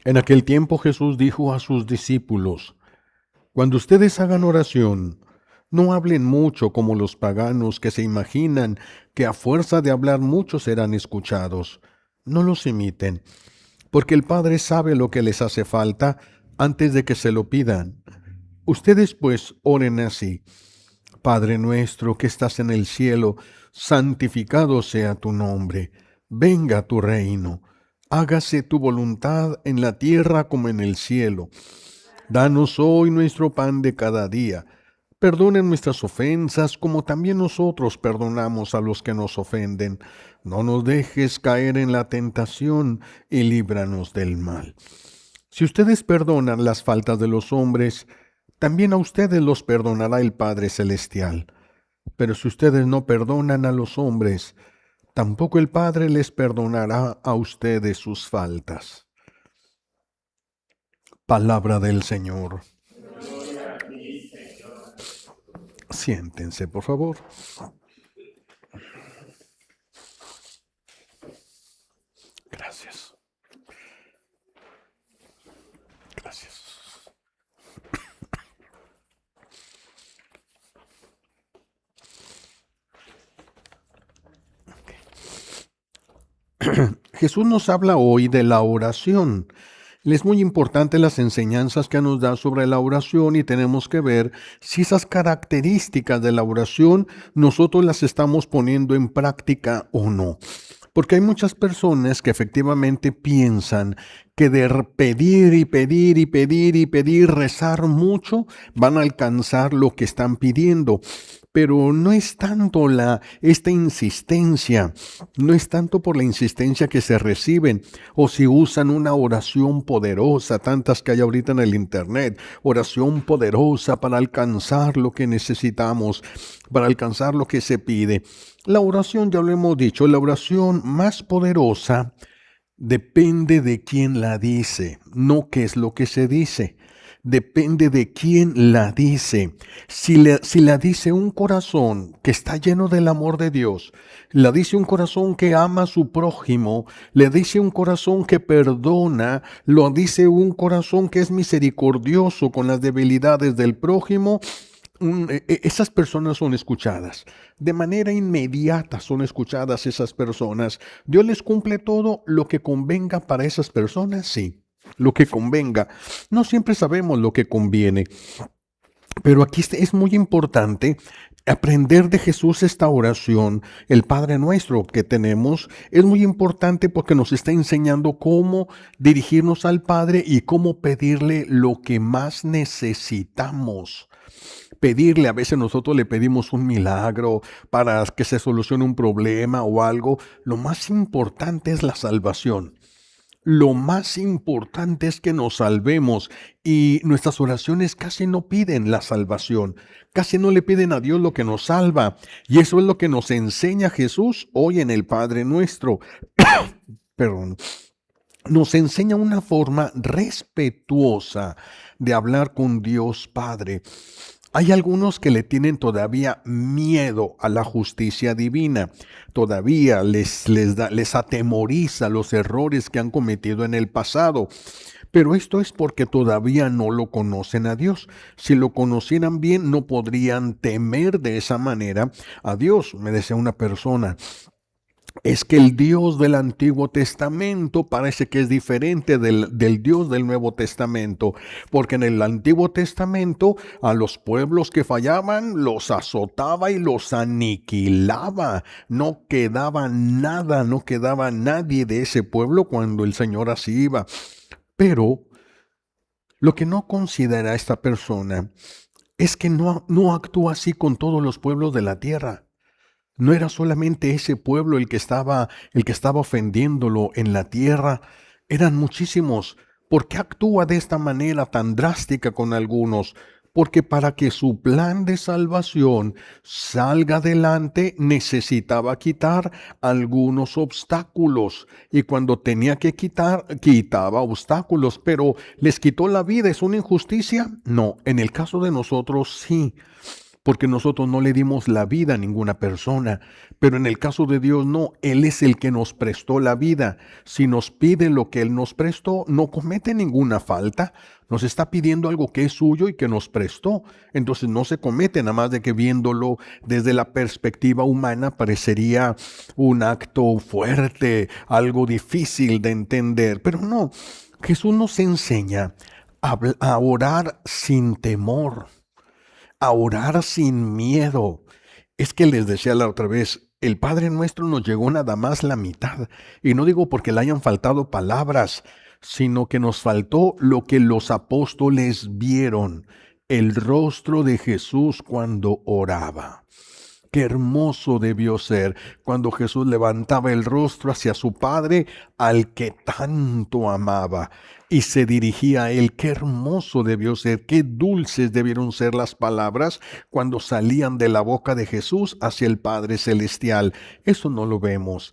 En aquel tiempo Jesús dijo a sus discípulos: Cuando ustedes hagan oración, no hablen mucho como los paganos que se imaginan que a fuerza de hablar mucho serán escuchados. No los imiten, porque el Padre sabe lo que les hace falta antes de que se lo pidan. Ustedes pues oren así: Padre nuestro que estás en el cielo, santificado sea tu nombre. Venga tu reino. Hágase tu voluntad en la tierra como en el cielo. Danos hoy nuestro pan de cada día. Perdonen nuestras ofensas como también nosotros perdonamos a los que nos ofenden. No nos dejes caer en la tentación y líbranos del mal. Si ustedes perdonan las faltas de los hombres, también a ustedes los perdonará el Padre Celestial. Pero si ustedes no perdonan a los hombres, tampoco el Padre les perdonará a ustedes sus faltas. Palabra del Señor. Siéntense, por favor. Gracias. Gracias. Jesús nos habla hoy de la oración. Es muy importante las enseñanzas que nos da sobre la oración y tenemos que ver si esas características de la oración nosotros las estamos poniendo en práctica o no. Porque hay muchas personas que efectivamente piensan que de pedir y pedir y pedir y pedir, rezar mucho, van a alcanzar lo que están pidiendo. Pero no es tanto esta insistencia, no es tanto por la insistencia que se reciben, o si usan una oración poderosa, tantas que hay ahorita en el internet, oración poderosa para alcanzar lo que necesitamos, para alcanzar lo que se pide. La oración, ya lo hemos dicho, la oración más poderosa depende de quién la dice, no qué es lo que se dice. Depende de quién la dice. Si la dice un corazón que está lleno del amor de Dios, la dice un corazón que ama a su prójimo, le dice un corazón que perdona, lo dice un corazón que es misericordioso con las debilidades del prójimo, esas personas son escuchadas. De manera inmediata son escuchadas esas personas. Dios les cumple todo lo que convenga para esas personas, sí. Lo que convenga. No siempre sabemos lo que conviene. Pero aquí es muy importante aprender de Jesús esta oración, el Padre Nuestro que tenemos, es muy importante porque nos está enseñando cómo dirigirnos al Padre y cómo pedirle lo que más necesitamos. Pedirle, a veces nosotros le pedimos un milagro para que se solucione un problema o algo. Lo más importante es la salvación. Lo más importante es que nos salvemos y nuestras oraciones casi no piden la salvación, casi no le piden a Dios lo que nos salva. Y eso es lo que nos enseña Jesús hoy en el Padre Nuestro. Perdón. Nos enseña una forma respetuosa de hablar con Dios Padre. Hay algunos que le tienen todavía miedo a la justicia divina. Todavía les atemoriza los errores que han cometido en el pasado. Pero esto es porque todavía no lo conocen a Dios. Si lo conocieran bien, no podrían temer de esa manera a Dios. Me decía una persona: es que el Dios del Antiguo Testamento parece que es diferente del Dios del Nuevo Testamento, porque en el Antiguo Testamento a los pueblos que fallaban los azotaba y los aniquilaba. No quedaba nada, no quedaba nadie de ese pueblo cuando el Señor así iba. Pero lo que no considera esta persona es que no actúa así con todos los pueblos de la tierra. No era solamente ese pueblo el que estaba ofendiéndolo en la tierra, eran muchísimos. ¿Por qué actúa de esta manera tan drástica con algunos? Porque para que su plan de salvación salga adelante necesitaba quitar algunos obstáculos. Y cuando tenía que quitar, quitaba obstáculos. Pero ¿les quitó la vida? ¿Es una injusticia? No, en el caso de nosotros sí. porque nosotros no le dimos la vida a ninguna persona, pero en el caso de Dios no, Él es el que nos prestó la vida. Si nos pide lo que Él nos prestó, no comete ninguna falta, nos está pidiendo algo que es suyo y que nos prestó. Entonces no se comete, nada más de que viéndolo desde la perspectiva humana parecería un acto fuerte, algo difícil de entender, pero no, Jesús nos enseña a orar sin temor, a orar sin miedo. Es que les decía la otra vez, el Padre Nuestro nos llegó nada más la mitad. Y no digo porque le hayan faltado palabras, sino que nos faltó lo que los apóstoles vieron, el rostro de Jesús cuando oraba. Qué hermoso debió ser cuando Jesús levantaba el rostro hacia su Padre, al que tanto amaba, y se dirigía a Él. Qué hermoso debió ser, qué dulces debieron ser las palabras cuando salían de la boca de Jesús hacia el Padre Celestial. Eso no lo vemos.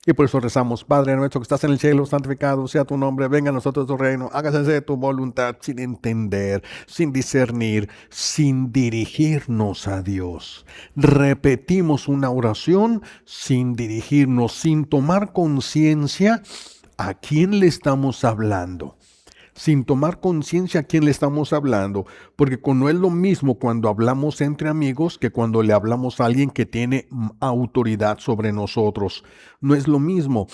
Y por eso rezamos: Padre nuestro que estás en el cielo, santificado sea tu nombre, venga a nosotros tu reino, hágase tu voluntad, sin entender, sin discernir, sin dirigirnos a Dios. Repetimos una oración sin dirigirnos, sin tomar conciencia a quién le estamos hablando. Sin tomar conciencia a quién le estamos hablando, porque no es lo mismo cuando hablamos entre amigos que cuando le hablamos a alguien que tiene autoridad sobre nosotros. No es lo mismo.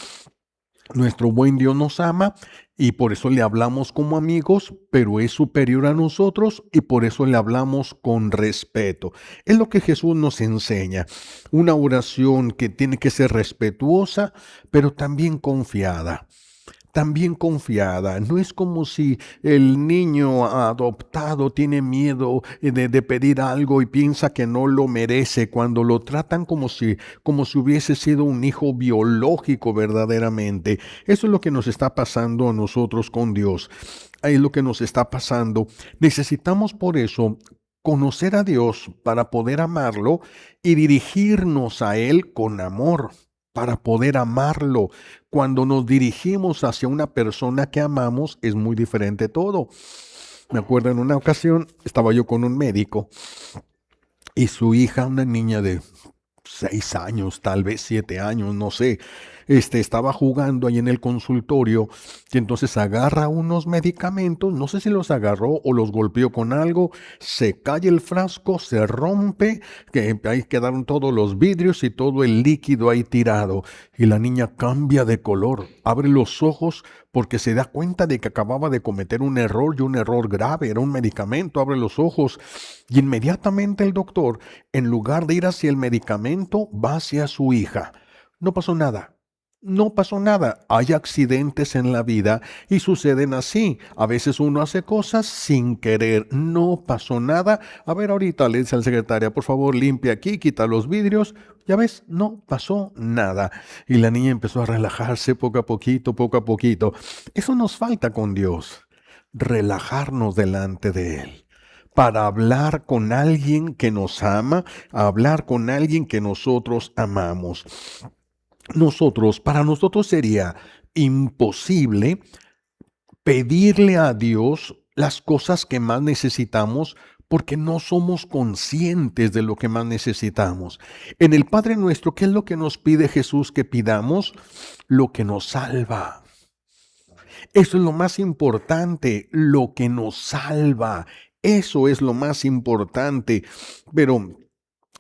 Nuestro buen Dios nos ama y por eso le hablamos como amigos, pero es superior a nosotros y por eso le hablamos con respeto. Es lo que Jesús nos enseña. Una oración que tiene que ser respetuosa, pero también confiada. También confiada. No es como si el niño adoptado tiene miedo de pedir algo y piensa que no lo merece, cuando lo tratan como si hubiese sido un hijo biológico verdaderamente. Eso es lo que nos está pasando a nosotros con Dios. Ahí es lo que nos está pasando. Necesitamos por eso conocer a Dios para poder amarlo y dirigirnos a Él con amor, para poder amarlo. Cuando nos dirigimos hacia una persona que amamos, es muy diferente todo. Me acuerdo en una ocasión, estaba yo con un médico y su hija, una niña de 6 años, tal vez 7 años, no sé, estaba jugando ahí en el consultorio y entonces agarra unos medicamentos, no sé si los agarró o los golpeó con algo, se cae el frasco, se rompe, que ahí quedaron todos los vidrios y todo el líquido ahí tirado, y la niña cambia de color, abre los ojos porque se da cuenta de que acababa de cometer un error, y un error grave, era un medicamento. Abre los ojos y inmediatamente el doctor, en lugar de ir hacia el medicamento, va hacia su hija. No pasó nada. No pasó nada. Hay accidentes en la vida y suceden así. A veces uno hace cosas sin querer. No pasó nada. A ver, ahorita le dice al secretaria, por favor, limpia aquí, quita los vidrios. Ya ves, no pasó nada. Y la niña empezó a relajarse poco a poquito, poco a poquito. Eso nos falta con Dios. Relajarnos delante de Él, para hablar con alguien que nos ama, hablar con alguien que nosotros amamos. Para nosotros sería imposible pedirle a Dios las cosas que más necesitamos porque no somos conscientes de lo que más necesitamos. En el Padre Nuestro, ¿qué es lo que nos pide Jesús que pidamos? Lo que nos salva. Eso es lo más importante, lo que nos salva. Eso es lo más importante. Pero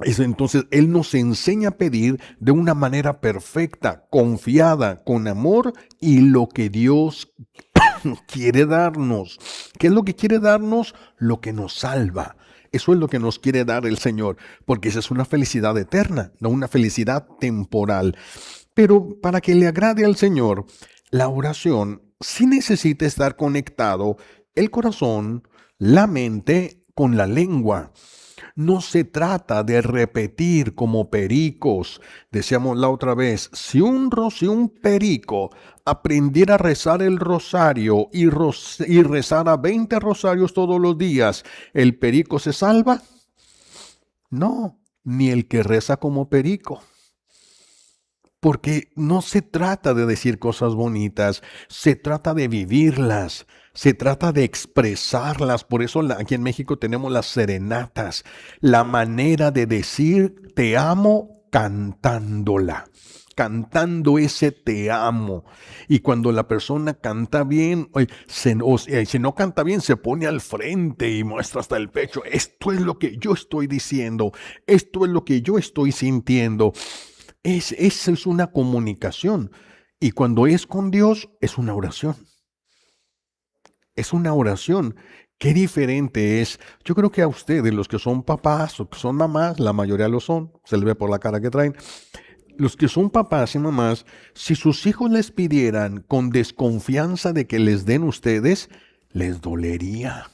entonces Él nos enseña a pedir de una manera perfecta, confiada, con amor, y lo que Dios quiere darnos. ¿Qué es lo que quiere darnos? Lo que nos salva. Eso es lo que nos quiere dar el Señor, porque esa es una felicidad eterna, no una felicidad temporal. Pero para que le agrade al Señor, la oración sí necesita estar conectado el corazón, la mente con la lengua. No se trata de repetir como pericos. Decíamos la otra vez, si un perico aprendiera a rezar el rosario y rezara 20 rosarios todos los días, ¿el perico se salva? No, ni el que reza como perico. Porque no se trata de decir cosas bonitas, se trata de vivirlas. Se trata de expresarlas. Por eso aquí en México tenemos las serenatas. La manera de decir te amo cantándola. Cantando ese te amo. Y cuando la persona canta bien, si no canta bien, se pone al frente y muestra hasta el pecho. Esto es lo que yo estoy diciendo. Esto es lo que yo estoy sintiendo. Esa es una comunicación. Y cuando es con Dios, es una oración. Es una oración. Qué diferente es. Yo creo que a ustedes, los que son papás o que son mamás, la mayoría lo son, se les ve por la cara que traen. Los que son papás y mamás, si sus hijos les pidieran con desconfianza de que les den ustedes, les dolería.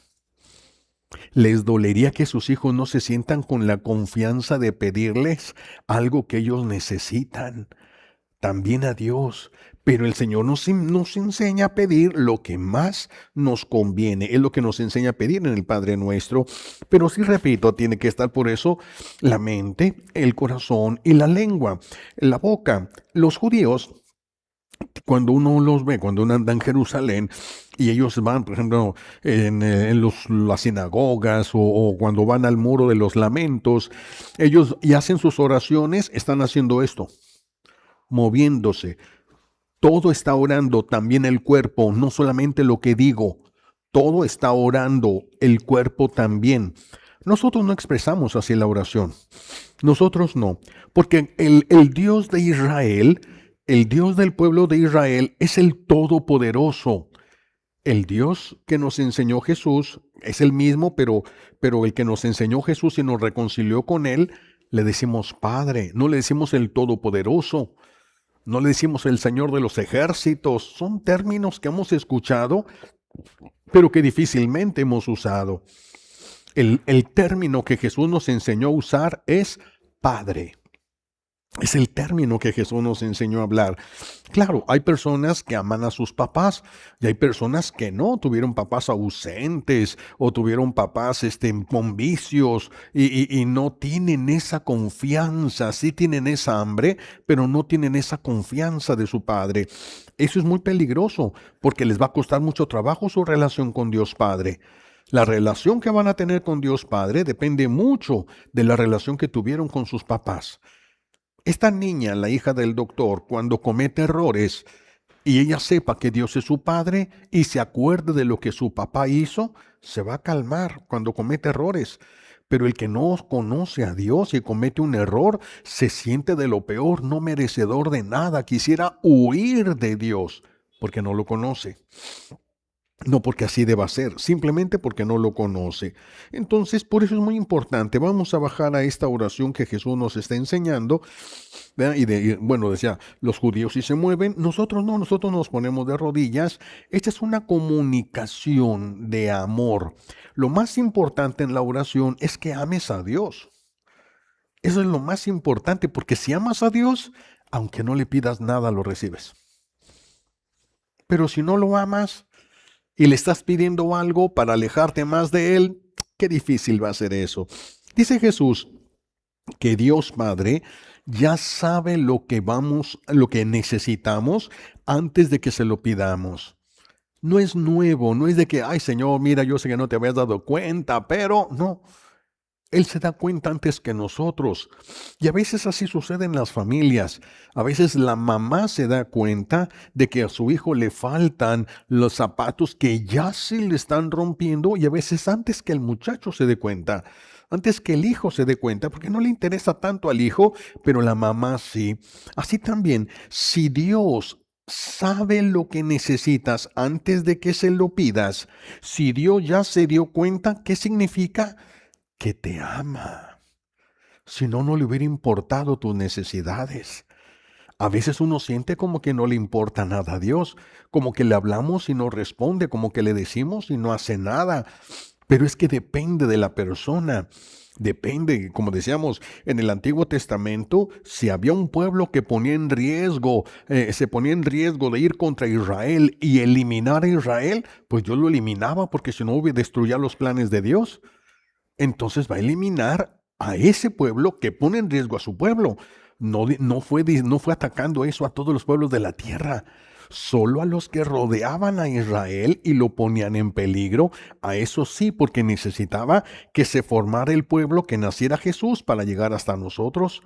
Les dolería que sus hijos no se sientan con la confianza de pedirles algo que ellos necesitan. También a Dios. Pero el Señor nos enseña a pedir lo que más nos conviene. Es lo que nos enseña a pedir en el Padre Nuestro. Pero sí, repito, tiene que estar por eso la mente, el corazón y la lengua, la boca. Los judíos, cuando uno los ve, cuando uno anda en Jerusalén y ellos van, por ejemplo, en las sinagogas o cuando van al muro de los lamentos, ellos y hacen sus oraciones, están haciendo esto, moviéndose. Todo está orando, también el cuerpo, no solamente lo que digo, todo está orando, el cuerpo también. Nosotros no expresamos así la oración, nosotros no, porque el Dios de Israel, el Dios del pueblo de Israel es el Todopoderoso. El Dios que nos enseñó Jesús es el mismo, pero el que nos enseñó Jesús y nos reconcilió con Él, le decimos Padre, no le decimos el Todopoderoso. No le decimos el Señor de los ejércitos. Son términos que hemos escuchado, pero que difícilmente hemos usado. El término que Jesús nos enseñó a usar es Padre. Es el término que Jesús nos enseñó a hablar. Claro, hay personas que aman a sus papás y hay personas que no, tuvieron papás ausentes o tuvieron papás con vicios y no tienen esa confianza. Sí tienen esa hambre, pero no tienen esa confianza de su padre. Eso es muy peligroso porque les va a costar mucho trabajo su relación con Dios Padre. La relación que van a tener con Dios Padre depende mucho de la relación que tuvieron con sus papás. Esta niña, la hija del doctor, cuando comete errores y ella sepa que Dios es su padre y se acuerde de lo que su papá hizo, se va a calmar cuando comete errores. Pero el que no conoce a Dios y comete un error, se siente de lo peor, no merecedor de nada, quisiera huir de Dios porque no lo conoce. No porque así deba ser, simplemente porque no lo conoce. Entonces, por eso es muy importante. Vamos a bajar a esta oración que Jesús nos está enseñando. ¿Verdad? Bueno, decía, los judíos sí se mueven, nosotros no, nosotros nos ponemos de rodillas. Esta es una comunicación de amor. Lo más importante en la oración es que ames a Dios. Eso es lo más importante, porque si amas a Dios, aunque no le pidas nada, lo recibes. Pero si no lo amas, y le estás pidiendo algo para alejarte más de Él, qué difícil va a ser eso. Dice Jesús que Dios Padre ya sabe lo que necesitamos antes de que se lo pidamos. No es nuevo, no es de que, ay Señor, mira, yo sé que no te habías dado cuenta, pero no. Él se da cuenta antes que nosotros. Y a veces así sucede en las familias. A veces la mamá se da cuenta de que a su hijo le faltan los zapatos que ya se le están rompiendo y a veces antes que el muchacho se dé cuenta. Antes que el hijo se dé cuenta, porque no le interesa tanto al hijo, pero la mamá sí. Así también, si Dios sabe lo que necesitas antes de que se lo pidas, si Dios ya se dio cuenta, ¿qué significa? Que te ama. Si no, no le hubiera importado tus necesidades. A veces uno siente como que no le importa nada a Dios, como que le hablamos y no responde, como que le decimos y no hace nada. Pero es que depende de la persona. Depende, como decíamos, en el Antiguo Testamento, si había un pueblo que ponía en riesgo, se ponía en riesgo de ir contra Israel y eliminar a Israel, pues Dios lo eliminaba porque si no destruía los planes de Dios. Entonces va a eliminar a ese pueblo que pone en riesgo a su pueblo. No fue atacando eso a todos los pueblos de la tierra. Solo a los que rodeaban a Israel y lo ponían en peligro, a eso sí, porque necesitaba que se formara el pueblo, que naciera Jesús para llegar hasta nosotros.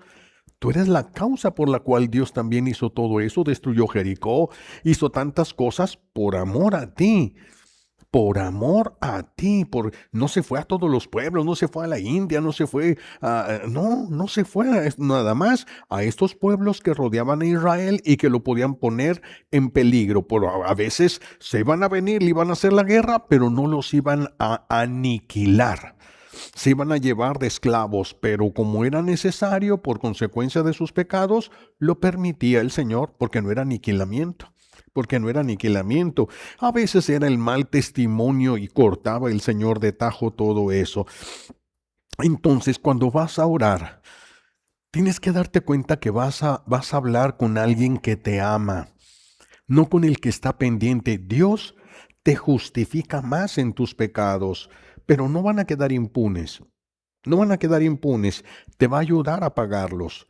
Tú eres la causa por la cual Dios también hizo todo eso, destruyó Jericó, hizo tantas cosas por amor a ti. Por amor a ti, no se fue a todos los pueblos, no se fue a la India, no se fue no se fue nada más a estos pueblos que rodeaban a Israel y que lo podían poner en peligro. A veces se iban a venir, le iban a hacer la guerra, pero no los iban a aniquilar. Se iban a llevar de esclavos, pero como era necesario por consecuencia de sus pecados, lo permitía el Señor, porque no era aniquilamiento. Porque no era aniquilamiento. A veces era el mal testimonio y cortaba el Señor de tajo todo eso. Entonces, cuando vas a orar, tienes que darte cuenta que vas a hablar con alguien que te ama, no con el que está pendiente. Dios te justifica más en tus pecados, pero no van a quedar impunes. No van a quedar impunes. Te va a ayudar a pagarlos.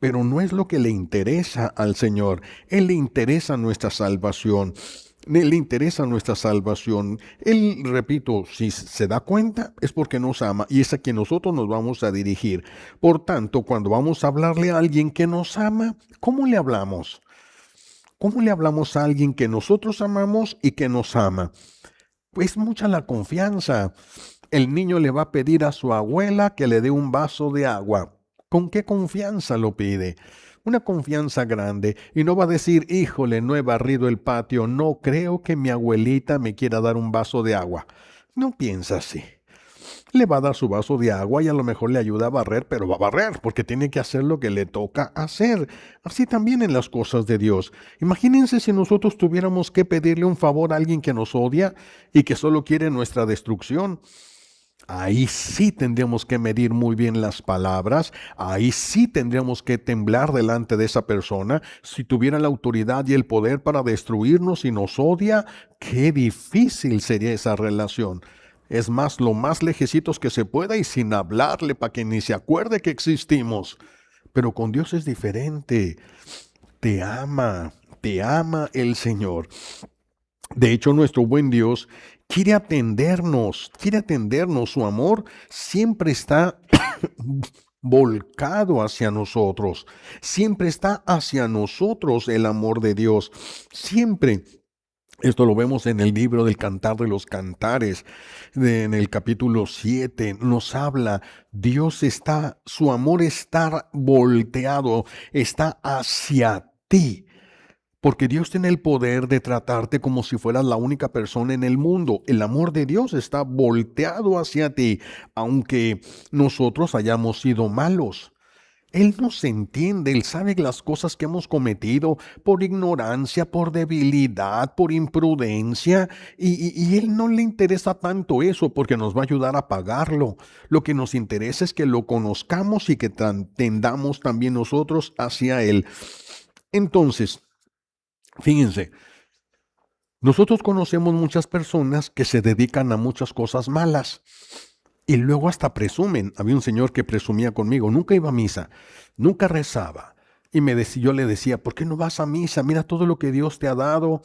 Pero no es lo que le interesa al Señor. Él le interesa nuestra salvación. Le interesa nuestra salvación. Él, repito, si se da cuenta, es porque nos ama y es a quien nosotros nos vamos a dirigir. Por tanto, cuando vamos a hablarle a alguien que nos ama, ¿cómo le hablamos? ¿Cómo le hablamos a alguien que nosotros amamos y que nos ama? Pues mucha la confianza. El niño le va a pedir a su abuela que le dé un vaso de agua. ¿Con qué confianza lo pide? Una confianza grande, y no va a decir, híjole, no he barrido el patio, no creo que mi abuelita me quiera dar un vaso de agua. No piensa así. Le va a dar su vaso de agua y a lo mejor le ayuda a barrer, pero va a barrer porque tiene que hacer lo que le toca hacer. Así también en las cosas de Dios. Imagínense si nosotros tuviéramos que pedirle un favor a alguien que nos odia y que solo quiere nuestra destrucción. Ahí sí tendríamos que medir muy bien las palabras, ahí sí tendríamos que temblar delante de esa persona. Si tuviera la autoridad y el poder para destruirnos y nos odia, qué difícil sería esa relación. Es más, lo más lejecitos que se pueda y sin hablarle para que ni se acuerde que existimos. Pero con Dios es diferente. Te ama el Señor. De hecho, nuestro buen Dios quiere atendernos. Su amor siempre está volcado hacia nosotros. Siempre está hacia nosotros el amor de Dios. Siempre. Esto lo vemos en el libro del Cantar de los Cantares, en el capítulo 7, nos habla, su amor está volteado, está hacia ti. Porque Dios tiene el poder de tratarte como si fueras la única persona en el mundo. El amor de Dios está volteado hacia ti, aunque nosotros hayamos sido malos. Él nos entiende, Él sabe las cosas que hemos cometido por ignorancia, por debilidad, por imprudencia, y Él no le interesa tanto eso porque nos va a ayudar a pagarlo. Lo que nos interesa es que lo conozcamos y que tendamos también nosotros hacia Él. Entonces, fíjense, nosotros conocemos muchas personas que se dedican a muchas cosas malas. Y luego hasta presumen. Había un señor que presumía conmigo, nunca iba a misa, nunca rezaba. Y yo le decía, ¿por qué no vas a misa? Mira todo lo que Dios te ha dado.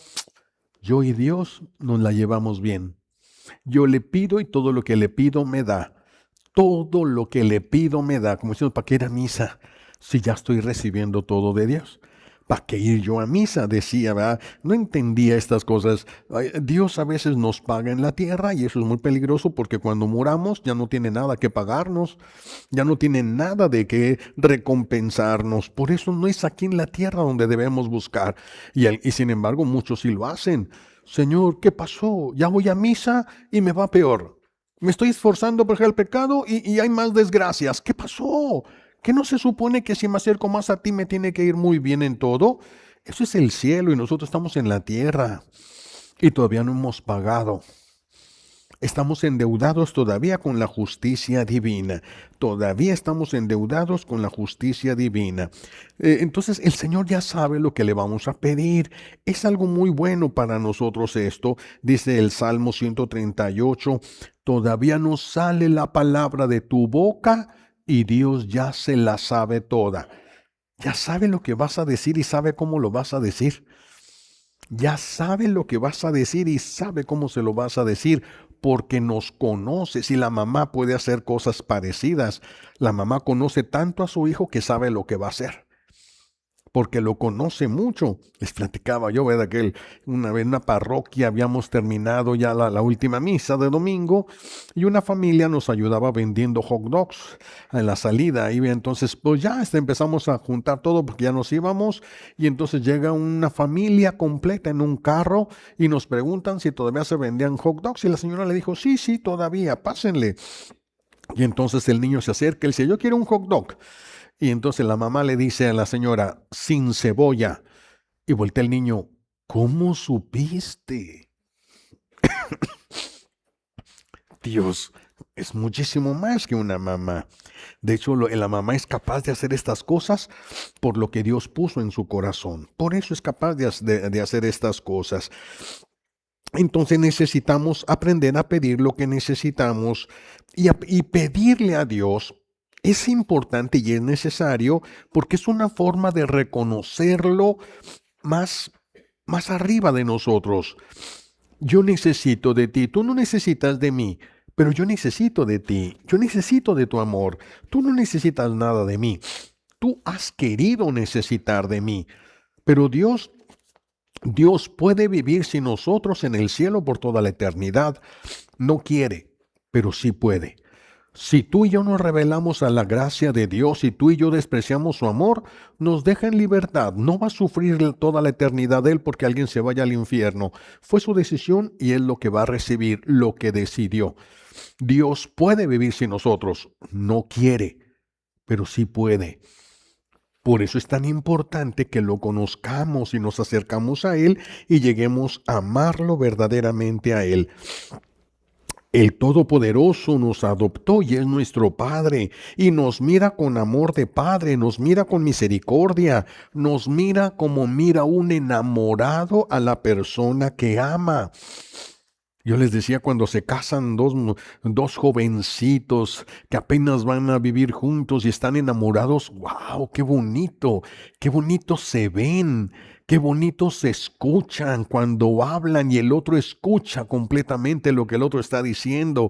Yo y Dios nos la llevamos bien. Yo le pido y todo lo que le pido me da. Todo lo que le pido me da. Como diciendo, ¿para qué ir a misa si ya estoy recibiendo todo de Dios? ¿Para qué ir yo a misa? Decía, ¿verdad? No entendía estas cosas. Dios a veces nos paga en la tierra y eso es muy peligroso porque cuando muramos ya no tiene nada que pagarnos, ya no tiene nada de qué recompensarnos. Por eso no es aquí en la tierra donde debemos buscar. Y sin embargo muchos sí lo hacen. Señor, ¿qué pasó? Ya voy a misa y me va peor. Me estoy esforzando por dejar el pecado y hay más desgracias. ¿Qué pasó? ¿Qué no se supone que si me acerco más a ti me tiene que ir muy bien en todo? Eso es el cielo y nosotros estamos en la tierra y todavía no hemos pagado. Estamos endeudados todavía con la justicia divina. Todavía estamos endeudados con la justicia divina. Entonces el Señor ya sabe lo que le vamos a pedir. Es algo muy bueno para nosotros esto. Dice el Salmo 138, todavía no sale la palabra de tu boca y Dios ya se la sabe toda. Ya sabe lo que vas a decir y sabe cómo lo vas a decir. Ya sabe lo que vas a decir y sabe cómo se lo vas a decir porque nos conoce. Si la mamá puede hacer cosas parecidas, la mamá conoce tanto a su hijo que sabe lo que va a hacer, porque lo conoce mucho. Les platicaba yo, ¿verdad? Que una vez en una parroquia habíamos terminado ya la última misa de domingo y una familia nos ayudaba vendiendo hot dogs en la salida. Y entonces, pues ya empezamos a juntar todo porque ya nos íbamos. Y entonces llega una familia completa en un carro y nos preguntan si todavía se vendían hot dogs. Y la señora le dijo, sí, sí, todavía, pásenle. Y entonces el niño se acerca y le dice, yo quiero un hot dog. Y entonces la mamá le dice a la señora, sin cebolla. Y voltea el niño, ¿cómo supiste? Dios es muchísimo más que una mamá. De hecho, la mamá es capaz de hacer estas cosas por lo que Dios puso en su corazón. Por eso es capaz de hacer estas cosas. Entonces necesitamos aprender a pedir lo que necesitamos y pedirle a Dios. Es importante y es necesario porque es una forma de reconocerlo más, más arriba de nosotros. Yo necesito de ti, tú no necesitas de mí, pero yo necesito de ti, yo necesito de tu amor, tú no necesitas nada de mí, tú has querido necesitar de mí, pero Dios puede vivir sin nosotros en el cielo por toda la eternidad. No quiere, pero sí puede. Si tú y yo nos rebelamos a la gracia de Dios y tú y yo despreciamos su amor, nos deja en libertad. No va a sufrir toda la eternidad Él porque alguien se vaya al infierno. Fue su decisión y Él lo que va a recibir, lo que decidió. Dios puede vivir sin nosotros. No quiere, pero sí puede. Por eso es tan importante que lo conozcamos y nos acercamos a Él y lleguemos a amarlo verdaderamente a Él. El Todopoderoso nos adoptó y es nuestro Padre, y nos mira con amor de Padre, nos mira con misericordia, nos mira como mira un enamorado a la persona que ama. Yo les decía cuando se casan dos jovencitos que apenas van a vivir juntos y están enamorados, ¡wow! Qué bonito se ven, qué bonito se escuchan cuando hablan y el otro escucha completamente lo que el otro está diciendo.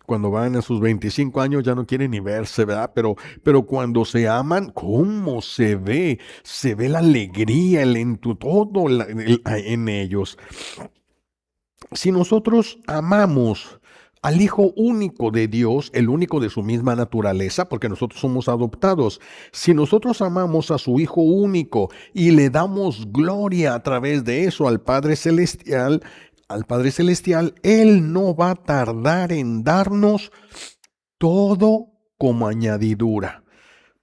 Cuando van a sus 25 años ya no quieren ni verse, ¿verdad? Pero cuando se aman, ¿cómo se ve? Se ve la alegría, todo en ellos. Si nosotros amamos al Hijo único de Dios, el único de su misma naturaleza, porque nosotros somos adoptados, si nosotros amamos a su Hijo único y le damos gloria a través de eso al Padre Celestial, Él no va a tardar en darnos todo como añadidura,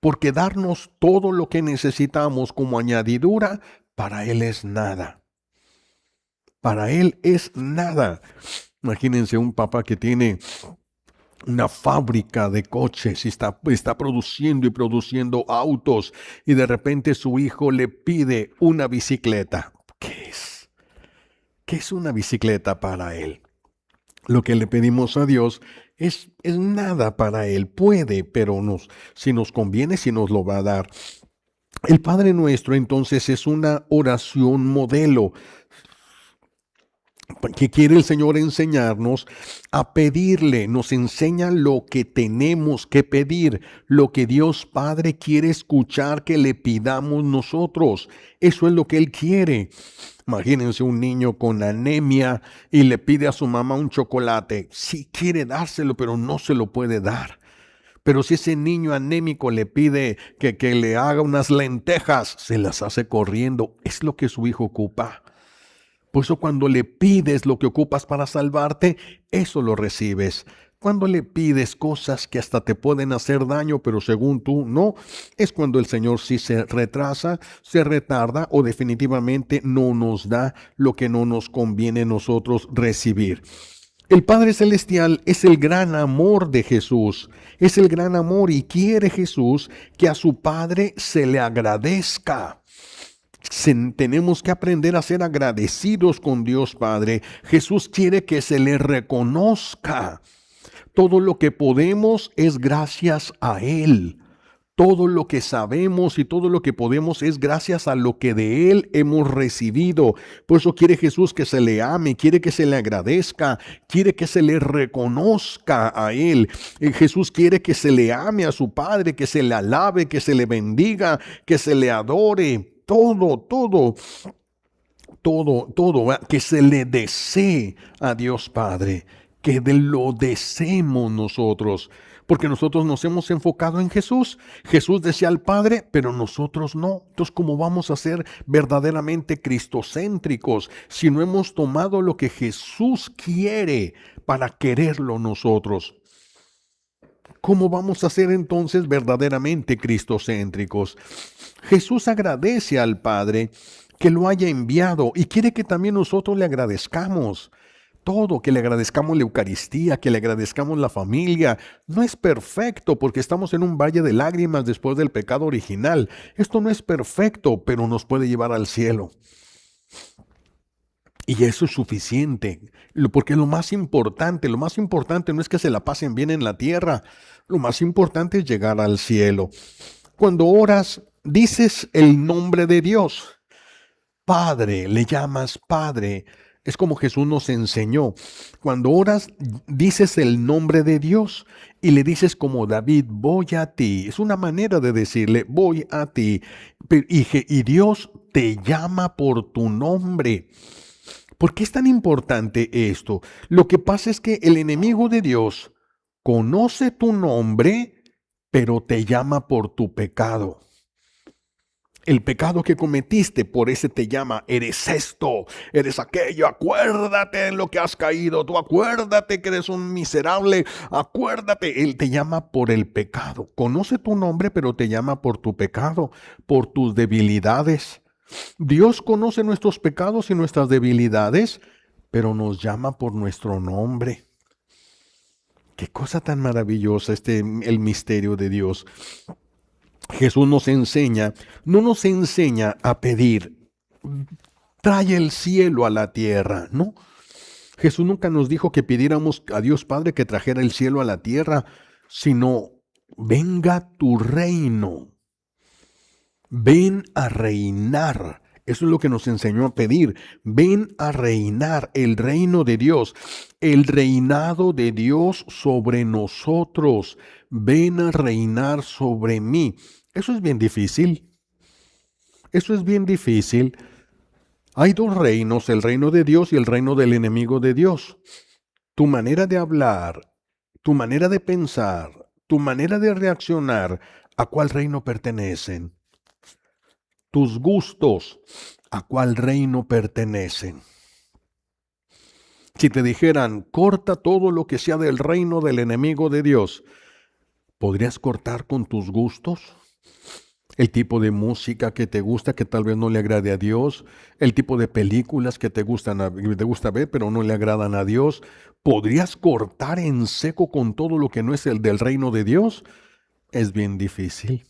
porque darnos todo lo que necesitamos como añadidura, para Él es nada. Para Él es nada. Imagínense un papá que tiene una fábrica de coches y está produciendo y produciendo autos y de repente su hijo le pide una bicicleta. ¿Qué es? ¿Qué es una bicicleta para él? Lo que le pedimos a Dios es nada para Él. Puede, pero si nos conviene, si nos lo va a dar. El Padre Nuestro entonces es una oración modelo que quiere el Señor enseñarnos a pedirle, nos enseña lo que tenemos que pedir, lo que Dios Padre quiere escuchar que le pidamos nosotros. Eso es lo que Él quiere. Imagínense un niño con anemia y le pide a su mamá un chocolate. Sí quiere dárselo, pero no se lo puede dar. Pero si ese niño anémico le pide que le haga unas lentejas, se las hace corriendo. Es lo que su hijo ocupa. Por eso cuando le pides lo que ocupas para salvarte, eso lo recibes. Cuando le pides cosas que hasta te pueden hacer daño, pero según tú no, es cuando el Señor sí se retrasa, se retarda o definitivamente no nos da lo que no nos conviene a nosotros recibir. El Padre Celestial es el gran amor de Jesús, es el gran amor y quiere Jesús que a su Padre se le agradezca. Tenemos que aprender a ser agradecidos con Dios Padre. Jesús quiere que se le reconozca. Todo lo que podemos es gracias a Él. Todo lo que sabemos y todo lo que podemos es gracias a lo que de Él hemos recibido. Por eso quiere Jesús que se le ame, quiere que se le agradezca, quiere que se le reconozca a Él. Jesús quiere que se le ame a su Padre, que se le alabe, que se le bendiga, que se le adore. Todo, ¿verdad? Que se le desee a Dios Padre, que lo deseemos nosotros, porque nosotros nos hemos enfocado en Jesús. Jesús desea al Padre, pero nosotros no. Entonces, ¿cómo vamos a ser verdaderamente cristocéntricos si no hemos tomado lo que Jesús quiere para quererlo nosotros? ¿Cómo vamos a ser entonces verdaderamente cristocéntricos? Jesús agradece al Padre que lo haya enviado y quiere que también nosotros le agradezcamos todo, que le agradezcamos la Eucaristía, que le agradezcamos la familia. No es perfecto porque estamos en un valle de lágrimas después del pecado original. Esto no es perfecto, pero nos puede llevar al cielo. Y eso es suficiente, porque lo más importante no es que se la pasen bien en la tierra, lo más importante es llegar al cielo. Cuando oras, dices el nombre de Dios. Padre, le llamas Padre. Es como Jesús nos enseñó. Cuando oras, dices el nombre de Dios y le dices como David, voy a ti. Es una manera de decirle, voy a ti. Y Dios te llama por tu nombre. ¿Por qué es tan importante esto? Lo que pasa es que el enemigo de Dios conoce tu nombre, pero te llama por tu pecado. El pecado que cometiste, por ese te llama, eres esto, eres aquello, acuérdate en lo que has caído, tú acuérdate que eres un miserable, acuérdate, Él te llama por el pecado. Conoce tu nombre, pero te llama por tu pecado, por tus debilidades. Dios conoce nuestros pecados y nuestras debilidades, pero nos llama por nuestro nombre. Qué cosa tan maravillosa el misterio de Dios. Jesús nos enseña, no nos enseña a pedir, trae el cielo a la tierra, ¿no? Jesús nunca nos dijo que pidiéramos a Dios Padre que trajera el cielo a la tierra, sino venga tu reino, ven a reinar. Eso es lo que nos enseñó a pedir. Ven a reinar el reino de Dios, el reinado de Dios sobre nosotros. Ven a reinar sobre mí. Eso es bien difícil. Eso es bien difícil. Hay dos reinos, el reino de Dios y el reino del enemigo de Dios. Tu manera de hablar, tu manera de pensar, tu manera de reaccionar, ¿a cuál reino pertenecen? Tus gustos, ¿a cuál reino pertenecen? Si te dijeran, corta todo lo que sea del reino del enemigo de Dios, ¿podrías cortar con tus gustos? El tipo de música que te gusta, que tal vez no le agrade a Dios, el tipo de películas que te gusta ver, pero no le agradan a Dios, ¿podrías cortar en seco con todo lo que no es el del reino de Dios? Es bien difícil.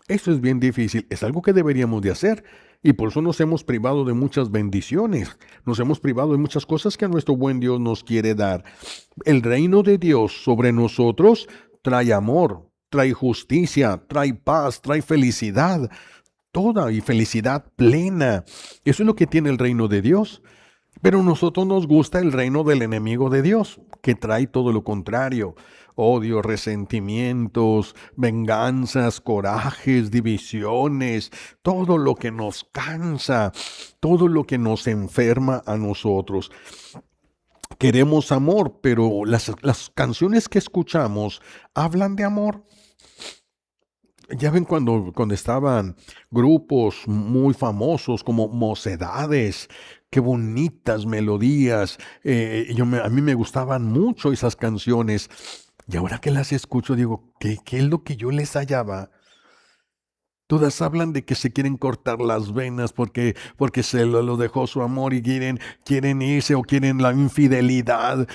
Eso es bien difícil, es algo que deberíamos de hacer y por eso nos hemos privado de muchas bendiciones, nos hemos privado de muchas cosas que nuestro buen Dios nos quiere dar. El reino de Dios sobre nosotros trae amor, trae justicia, trae paz, trae felicidad, toda y felicidad plena. Eso es lo que tiene el reino de Dios. Pero a nosotros nos gusta el reino del enemigo de Dios, que trae todo lo contrario: odio, resentimientos, venganzas, corajes, divisiones, todo lo que nos cansa, todo lo que nos enferma a nosotros. Queremos amor, pero las canciones que escuchamos hablan de amor. Ya ven cuando estaban grupos muy famosos como Mocedades, qué bonitas melodías. A mí me gustaban mucho esas canciones. Y ahora que las escucho digo, ¿qué es lo que yo les hallaba? Todas hablan de que se quieren cortar las venas porque se lo dejó su amor y quieren irse o quieren la infidelidad,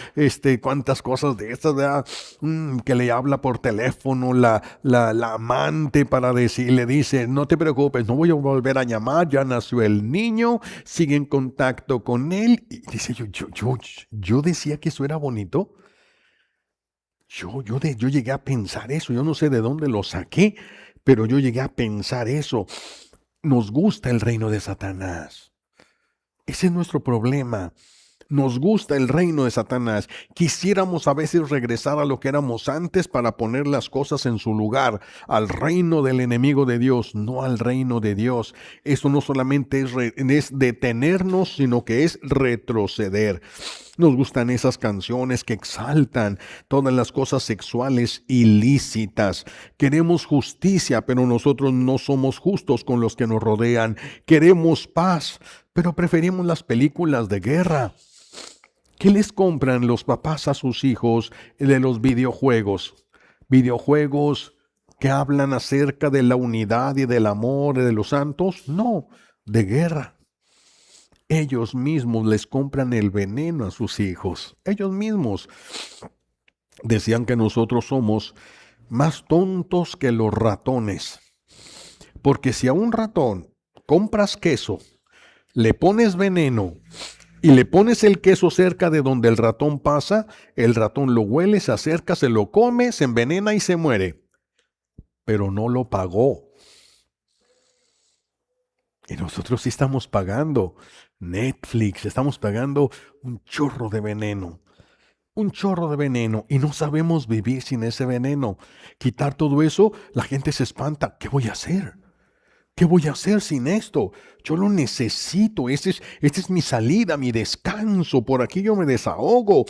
cuántas cosas de estas, ¿verdad? Que le habla por teléfono la amante para le dice, no te preocupes, no voy a volver a llamar, ya nació el niño, sigue en contacto con él. Y dice, yo decía que eso era bonito. Yo llegué a pensar eso, yo no sé de dónde lo saqué, Pero yo llegué a pensar eso. Nos gusta el reino de Satanás. Ese es nuestro problema. Nos gusta el reino de Satanás. Quisiéramos a veces regresar a lo que éramos antes para poner las cosas en su lugar, al reino del enemigo de Dios, no al reino de Dios. Eso no solamente es detenernos, sino que es retroceder. Nos gustan esas canciones que exaltan todas las cosas sexuales ilícitas. Queremos justicia, pero nosotros no somos justos con los que nos rodean. Queremos paz, pero preferimos las películas de guerra. ¿Qué les compran los papás a sus hijos de los videojuegos? ¿Videojuegos que hablan acerca de la unidad y del amor y de los santos? No, de guerra. Ellos mismos les compran el veneno a sus hijos. Ellos mismos decían que nosotros somos más tontos que los ratones. Porque si a un ratón compras queso, le pones veneno y le pones el queso cerca de donde el ratón pasa, el ratón lo huele, se acerca, se lo come, se envenena y se muere. Pero no lo pagó. Y nosotros sí estamos pagando Netflix, estamos pagando un chorro de veneno. Un chorro de veneno y no sabemos vivir sin ese veneno. Quitar todo eso, la gente se espanta. ¿Qué voy a hacer? ¿Qué voy a hacer sin esto? Yo lo necesito. Esta es mi salida, mi descanso. Por aquí yo me desahogo.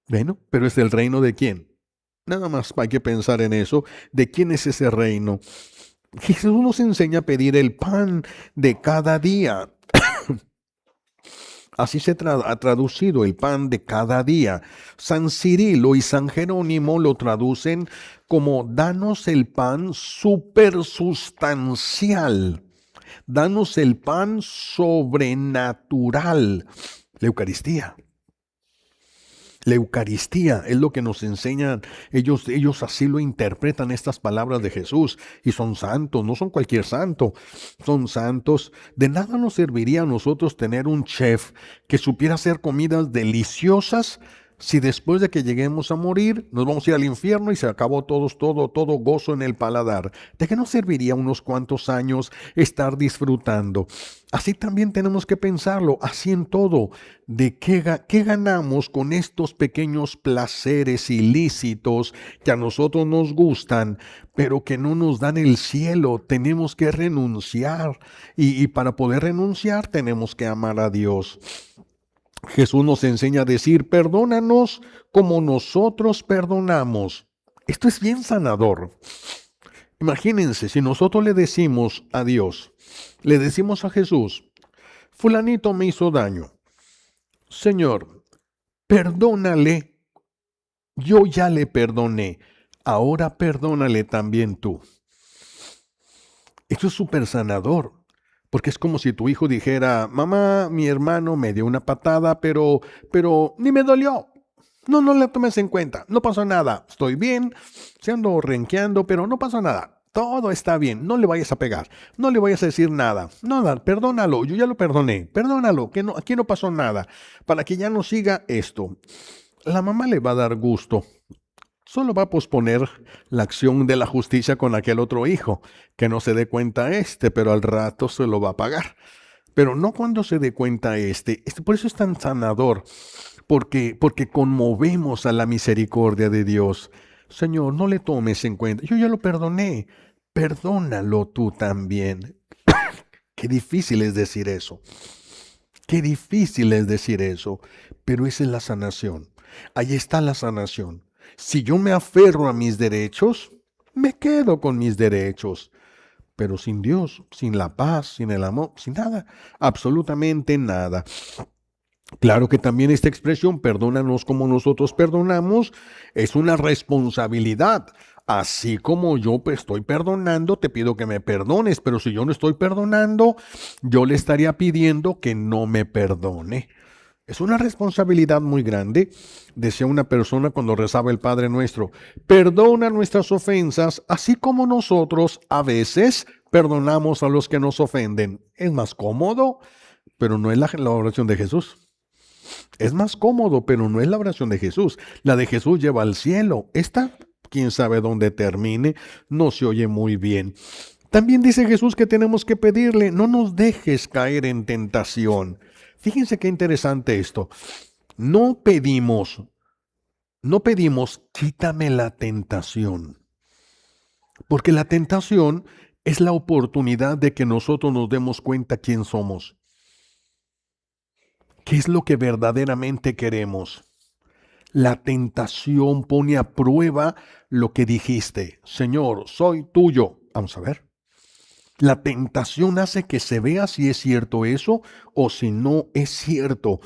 Bueno, pero ¿es el reino de quién? Nada más hay que pensar en eso. ¿De quién es ese reino? Jesús nos enseña a pedir el pan de cada día. Así se ha traducido el pan de cada día. San Cirilo y San Jerónimo lo traducen como danos el pan supersustancial. Danos el pan sobrenatural. La Eucaristía. La Eucaristía es lo que nos enseñan, ellos así lo interpretan estas palabras de Jesús y son santos, no son cualquier santo, son santos. De nada nos serviría a nosotros tener un chef que supiera hacer comidas deliciosas si después de que lleguemos a morir nos vamos a ir al infierno y se acabó todo gozo en el paladar. ¿De qué nos serviría unos cuantos años estar disfrutando? Así también tenemos que pensarlo, así en todo. ¿De qué ganamos con estos pequeños placeres ilícitos que a nosotros nos gustan, pero que no nos dan el cielo? Tenemos que renunciar y para poder renunciar tenemos que amar a Dios. Jesús nos enseña a decir, perdónanos como nosotros perdonamos. Esto es bien sanador. Imagínense, si nosotros le decimos a Dios, le decimos a Jesús, fulanito me hizo daño. Señor, perdónale. Yo ya le perdoné. Ahora perdónale también tú. Esto es súper sanador. Porque es como si tu hijo dijera, mamá, mi hermano me dio una patada, pero ni me dolió. No le tomes en cuenta, no pasó nada. Estoy bien, se ando renqueando, pero no pasó nada. Todo está bien, no le vayas a pegar, no le vayas a decir nada. Nada, perdónalo, yo ya lo perdoné. Perdónalo, que no, aquí no pasó nada. Para que ya no siga esto. La mamá le va a dar gusto. Solo va a posponer la acción de la justicia con aquel otro hijo, que no se dé cuenta pero al rato se lo va a pagar. Pero no cuando se dé cuenta por eso es tan sanador, porque conmovemos a la misericordia de Dios. Señor, no le tomes en cuenta, yo ya lo perdoné, perdónalo tú también. Qué difícil es decir eso. Qué difícil es decir eso, pero esa es la sanación. Ahí está la sanación. Si yo me aferro a mis derechos, me quedo con mis derechos. Pero sin Dios, sin la paz, sin el amor, sin nada, absolutamente nada. Claro que también esta expresión, perdónanos como nosotros perdonamos, es una responsabilidad. Así como yo estoy perdonando, te pido que me perdones, pero si yo no estoy perdonando, yo le estaría pidiendo que no me perdone. Es una responsabilidad muy grande, decía una persona cuando rezaba el Padre Nuestro. Perdona nuestras ofensas, así como nosotros a veces perdonamos a los que nos ofenden. Es más cómodo, pero no es la oración de Jesús. Es más cómodo, pero no es la oración de Jesús. La de Jesús lleva al cielo. Esta quién sabe dónde termine, no se oye muy bien. También dice Jesús que tenemos que pedirle, no nos dejes caer en tentación. Fíjense qué interesante esto. No pedimos, no pedimos, quítame la tentación, porque la tentación es la oportunidad de que nosotros nos demos cuenta quién somos, qué es lo que verdaderamente queremos. La tentación pone a prueba lo que dijiste. Señor, soy tuyo. Vamos a ver. La tentación hace que se vea si es cierto eso o si no es cierto.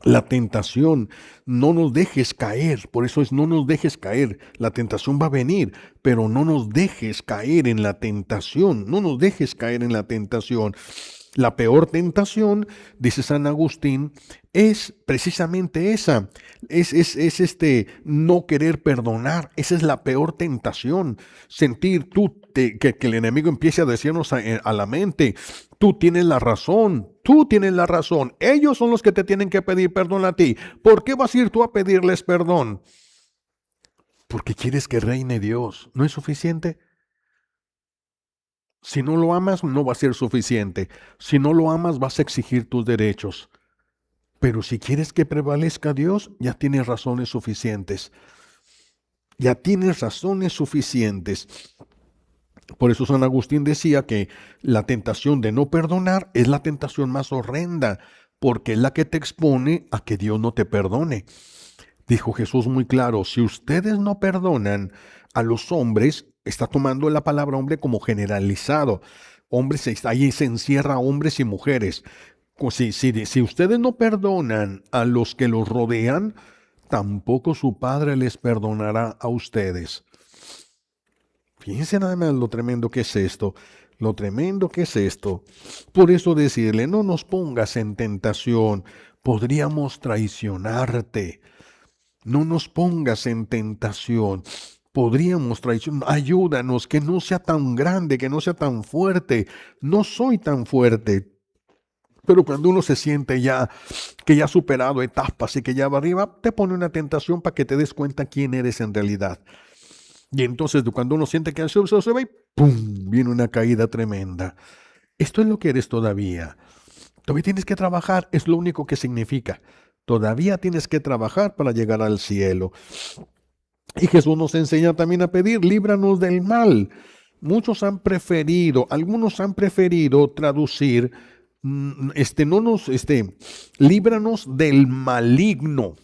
La tentación, no nos dejes caer, por eso es no nos dejes caer. La tentación va a venir, pero no nos dejes caer en la tentación, no nos dejes caer en la tentación. La peor tentación, dice San Agustín, es precisamente esa, es no querer perdonar, esa es la peor tentación. Sentir que el enemigo empiece a decirnos a la mente, tú tienes la razón, ellos son los que te tienen que pedir perdón a ti. ¿Por qué vas a ir tú a pedirles perdón? Porque quieres que reine Dios, ¿no es suficiente? Si no lo amas, no va a ser suficiente. Si no lo amas, vas a exigir tus derechos. Pero si quieres que prevalezca Dios, ya tienes razones suficientes. Ya tienes razones suficientes. Por eso San Agustín decía que la tentación de no perdonar es la tentación más horrenda, porque es la que te expone a que Dios no te perdone. Dijo Jesús muy claro, si ustedes no perdonan a los hombres, está tomando la palabra hombre como generalizado. Hombres, ahí se encierra hombres y mujeres. Si ustedes no perdonan a los que los rodean, tampoco su Padre les perdonará a ustedes. Fíjense nada más lo tremendo que es esto. Lo tremendo que es esto. Por eso decirle, no nos pongas en tentación. Podríamos traicionarte. No nos pongas en tentación. Podríamos traicionar. Ayúdanos, que no sea tan grande, que no sea tan fuerte. No soy tan fuerte. Pero cuando uno se siente ya que ya ha superado etapas y que ya va arriba, te pone una tentación para que te des cuenta quién eres en realidad. Y entonces cuando uno siente que se va y ¡pum! Viene una caída tremenda. Esto es lo que eres todavía. Todavía tienes que trabajar, es lo único que significa. Todavía tienes que trabajar para llegar al cielo. Y Jesús nos enseña también a pedir, líbranos del mal. Algunos han preferido traducir, líbranos del maligno.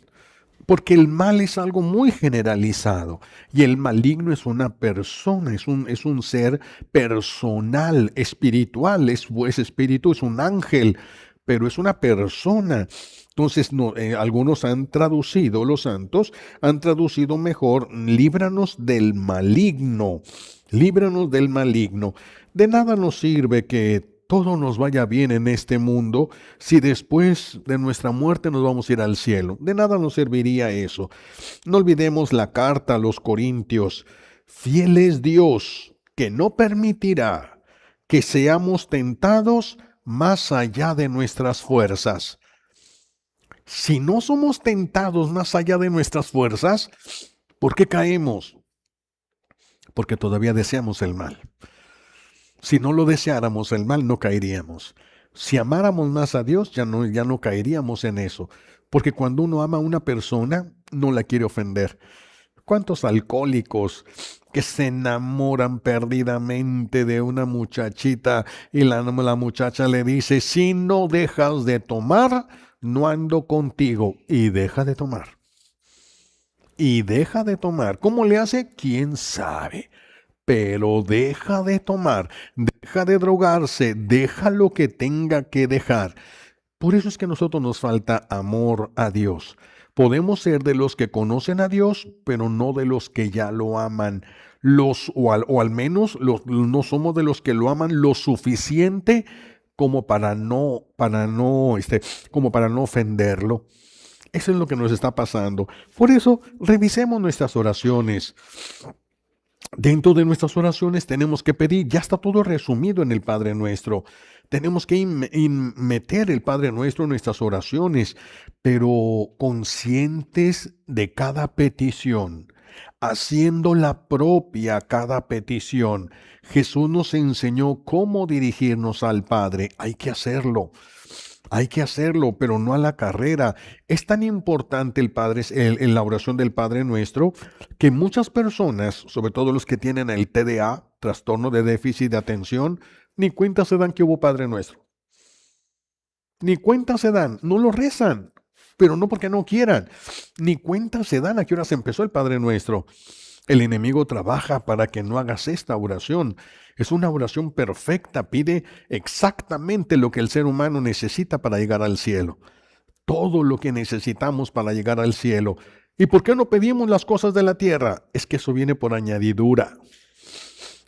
Porque el mal es algo muy generalizado y el maligno es una persona, es un ser personal, espiritual, es espíritu, es un ángel, pero es una persona. Entonces, algunos han traducido, los santos han traducido mejor, líbranos del maligno, líbranos del maligno. De nada nos sirve que todo nos vaya bien en este mundo si después de nuestra muerte nos vamos a ir al cielo. De nada nos serviría eso. No olvidemos la carta a los Corintios. Fiel es Dios, que no permitirá que seamos tentados más allá de nuestras fuerzas. Si no somos tentados más allá de nuestras fuerzas, ¿por qué caemos? Porque todavía deseamos el mal. Si no lo deseáramos el mal, no caeríamos. Si amáramos más a Dios, ya no caeríamos en eso. Porque cuando uno ama a una persona, no la quiere ofender. ¿Cuántos alcohólicos que se enamoran perdidamente de una muchachita y la muchacha le dice, si no dejas de tomar, no ando contigo? Y deja de tomar. Y deja de tomar. ¿Cómo le hace? ¿Quién sabe? Pero deja de tomar, deja de drogarse, deja lo que tenga que dejar. Por eso es que a nosotros nos falta amor a Dios. Podemos ser de los que conocen a Dios, pero no de los que ya lo aman. Al menos no somos de los que lo aman lo suficiente como como para no ofenderlo. Eso es lo que nos está pasando. Por eso, revisemos nuestras oraciones. Dentro de nuestras oraciones tenemos que pedir, ya está todo resumido en el Padre Nuestro. Tenemos que meter el Padre Nuestro en nuestras oraciones, pero conscientes de cada petición. haciendo la propia cada petición. Jesús nos enseñó cómo dirigirnos al Padre. Hay que hacerlo, pero no a la carrera. Es tan importante el Padre, la oración del Padre Nuestro, que muchas personas, sobre todo los que tienen el TDA, trastorno de déficit de atención, ni cuenta se dan que hubo Padre Nuestro. Ni cuenta se dan, no lo rezan, pero no porque no quieran. Ni cuenta se dan a qué horas empezó el Padre Nuestro. El enemigo trabaja para que no hagas esta oración. Es una oración perfecta, pide exactamente lo que el ser humano necesita para llegar al cielo. Todo lo que necesitamos para llegar al cielo. ¿Y por qué no pedimos las cosas de la tierra? Es que eso viene por añadidura.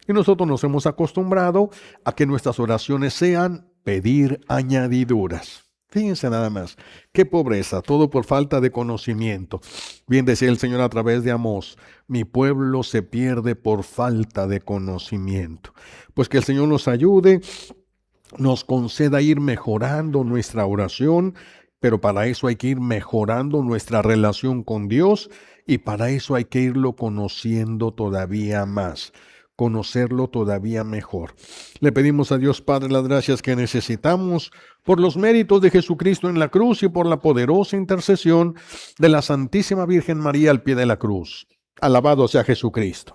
Y nosotros nos hemos acostumbrado a que nuestras oraciones sean pedir añadiduras. Fíjense nada más, qué pobreza, todo por falta de conocimiento. Bien decía el Señor a través de Amós, mi pueblo se pierde por falta de conocimiento. Pues que el Señor nos ayude, nos conceda ir mejorando nuestra oración, pero para eso hay que ir mejorando nuestra relación con Dios y para eso hay que irlo conociendo todavía más, conocerlo todavía mejor. Le pedimos a Dios Padre las gracias que necesitamos por los méritos de Jesucristo en la cruz y por la poderosa intercesión de la Santísima Virgen María al pie de la cruz. Alabado sea Jesucristo.